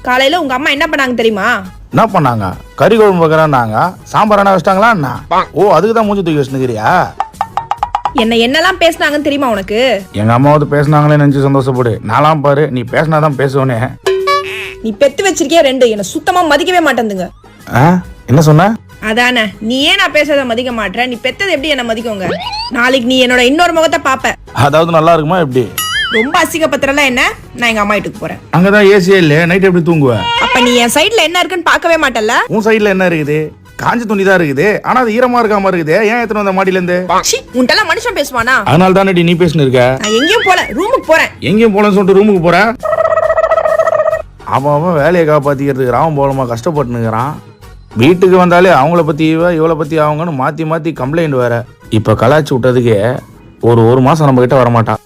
காலையில உங்க அம்மா என்ன பண்ணாங்க தெரியுமா? என்ன பண்ணாங்க? கறி குழம்பு வைக்கிறாங்க. சாம்பார் என்ன வச்சிட்டாங்களா என்ன? ஓ, அதுக்கு தான் மூஞ்சி தூக்கி வச்சுக்கிறியா? என்னெல்லாம் பேசினாங்கன்னு தெரியுமா உனக்கு? எங்க அம்மாவது பேசினாங்களே நினைச்சு சந்தோஷப்படு. நான்லாம் பாரு, நீ பேசினாதான் பேசுவனே. நீ பெத்து வச்சிருக்கிய 2 என்ன சுத்தமா மதிக்கவே மாட்டேந்துங்க. என்ன சொன்ன? அதானே, நீ ஏன் நான் பேசுறத மதிக்க மாட்டேற? நீ பெத்தது எப்படி என்ன மதிக்குங்க? நாளைக்கு நீ என்னோட இன்னொரு முகத்தை பாப்ப. அதாவது நல்லா இருக்குமா எப்படி? ரொம்ப அசிங்கப்பத்திரலாம் என்ன? நான் எங்க அம்மா வீட்டுக்கு போறேன். அங்கதான் ஏசியே இல்ல, நைட் எப்படி தூங்குவ? அப்ப நீ என் சைடுல என்ன இருக்குன்னு பார்க்கவே மாட்டல்ல? உன் சைடுல என்ன இருக்குது? காஞ்ச துணி தான் இருக்குது. ஆனா அது ஈரமா இருக்காம இருக்குது. ஏன் எத்தனை வந்த மாடியில இருந்து? உன்ட்டெல்லாம் மனுஷன் பேசுவானா? அதனால தானே நீ பேசினு இருக்க. நான் எங்கேயும் போல, ரூமுக்கு போறேன். எங்கேயும் போலன்னு சொல்லிட்டு ரூமுக்கு போற? அவன் வேலையை காப்பாத்திக்கிறதுக்கு ராவம் போலமா கஷ்டப்பட்டுனுக்கிறான். வீட்டுக்கு வந்தாலே அவங்கள பத்தி இவளை பத்தி அவங்கன்னு மாத்தி மாத்தி கம்ப்ளைண்ட் வேற. இப்ப கலாச்சி விட்டதுக்கே ஒரு மாசம் நம்ம கிட்ட வரமாட்டான்.